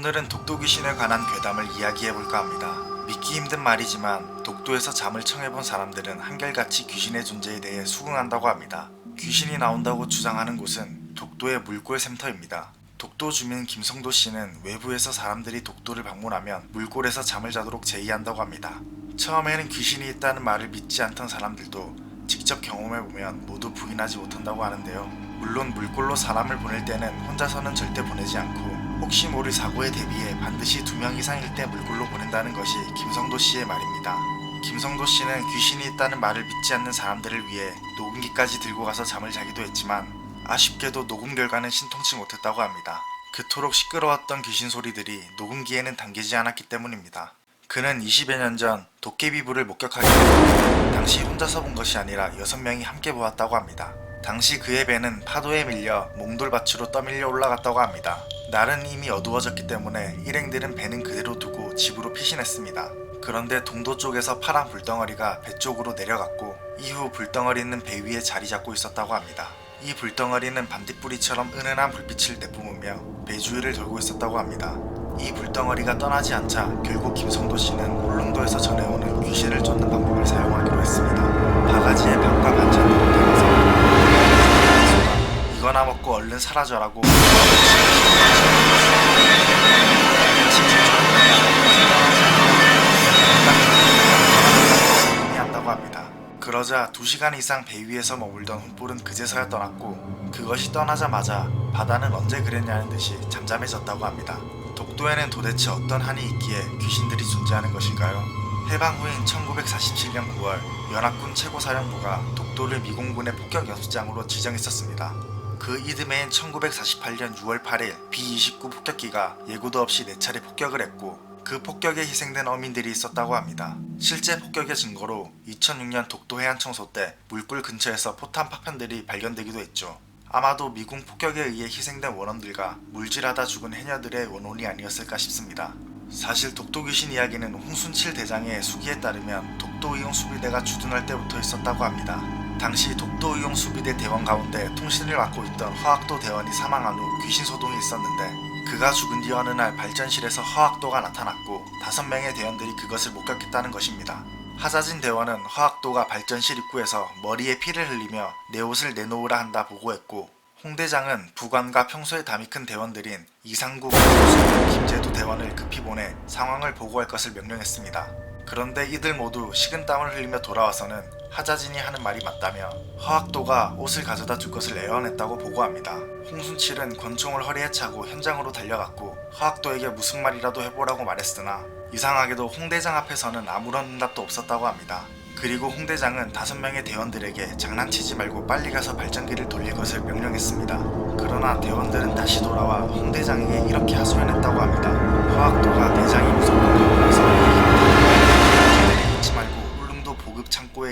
오늘은 독도 귀신에 관한 괴담을 이야기해볼까 합니다. 믿기 힘든 말이지만 독도에서 잠을 청해본 사람들은 한결같이 귀신의 존재에 대해 수긍한다고 합니다. 귀신이 나온다고 주장하는 곳은 독도의 물골샘터입니다. 독도 주민 김성도 씨는 외부에서 사람들이 독도를 방문하면 물골에서 잠을 자도록 제의한다고 합니다. 처음에는 귀신이 있다는 말을 믿지 않던 사람들도 직접 경험해보면 모두 부인하지 못한다고 하는데요. 물론 물골로 사람을 보낼 때는 혼자서는 절대 보내지 않고 혹시 모를 사고에 대비해 반드시 2명 이상일 때 물골로 보낸다는 것이 김성도 씨의 말입니다. 김성도 씨는 귀신이 있다는 말을 믿지 않는 사람들을 위해 녹음기까지 들고 가서 잠을 자기도 했지만 아쉽게도 녹음 결과는 신통치 못했다고 합니다. 그토록 시끄러웠던 귀신 소리들이 녹음기에는 담기지 않았기 때문입니다. 그는 20여 년 전 도깨비불을 목격하게 되고 당시 혼자서 본 것이 아니라 6명이 함께 보았다고 합니다. 당시 그의 배는 파도에 밀려 몽돌밭으로 떠밀려 올라갔다고 합니다. 날은 이미 어두워졌기 때문에 일행들은 배는 그대로 두고 집으로 피신했습니다. 그런데 동도 쪽에서 파란 불덩어리가 배 쪽으로 내려갔고 이후 불덩어리는 배 위에 자리 잡고 있었다고 합니다. 이 불덩어리는 반딧불이처럼 은은한 불빛을 내뿜으며 배 주위를 돌고 있었다고 합니다. 이 불덩어리가 떠나지 않자 결국 김성도 씨는 울릉도에서 전해오는 귀신을 쫓는 방법을 사용하기로 했습니다. 바가지에 밥과 반찬들을 담아서 이거나 먹고 얼른 사라져라고 한다고 합니다. 그러자 2시간 이상 배 위에서 머물던 훈불은 그제서야 떠났고 그것이 떠나자마자 바다는 언제 그랬냐는 듯이 잠잠해졌다고 합니다. 독도에는 도대체 어떤 한이 있기에 귀신들이 존재하는 것일까요? 해방 후인 1947년 9월 연합군 최고사령부가 독도를 미공군의 폭격 연습장으로 지정했었습니다. 그 이듬해인 1948년 6월 8일 B-29 폭격기가 예고도 없이 4차례 폭격을 했고 그 폭격에 희생된 어민들이 있었다고 합니다. 실제 폭격의 증거로 2006년 독도 해안 청소 때 물굴 근처에서 포탄 파편들이 발견되기도 했죠. 아마도 미군 폭격에 의해 희생된 원원들과 물질하다 죽은 해녀들의 원혼이 아니었을까 싶습니다. 사실 독도 귀신 이야기는 홍순칠 대장의 수기에 따르면 독도의용수비대가 주둔할 때부터 있었다고 합니다. 당시 독도의용수비대 대원 가운데 통신을 맡고 있던 허학도 대원이 사망한 후 귀신 소동이 있었는데 그가 죽은 뒤 어느 날 발전실에서 허학도가 나타났고 5명의 대원들이 그것을 목격했다는 것입니다. 하자진 대원은 허학도가 발전실 입구에서 머리에 피를 흘리며 내 옷을 내놓으라 한다 보고했고 홍대장은 부관과 평소에 담이 큰 대원들인 이상국, 김재두 대원을 급히 보내 상황을 보고할 것을 명령했습니다. 그런데 이들 모두 식은땀을 흘리며 돌아와서는 하자진이 하는 말이 맞다며 허학도가 옷을 가져다 줄 것을 애원했다고 보고합니다. 홍순칠은 권총을 허리에 차고 현장으로 달려갔고 허학도에게 무슨 말이라도 해보라고 말했으나 이상하게도 홍대장 앞에서는 아무런 응답도 없었다고 합니다. 그리고 홍대장은 5명의 대원들에게 장난치지 말고 빨리 가서 발전기를 돌릴 것을 명령했습니다. 그러나 대원들은 다시 돌아와 홍대장에게 이렇게 하소연했다고 합니다. 허학도가 대장이 무섭다고 하고 나서 잊지 말고 울릉도 보급 창고에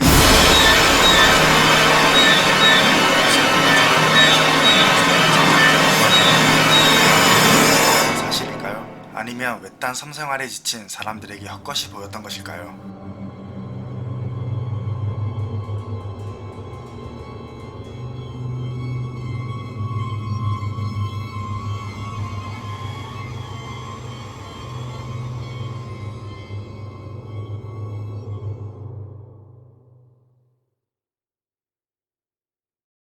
사실일까요? 아니면 외딴 섬생활에 지친 사람들에게 헛것이 보였던 것일까요?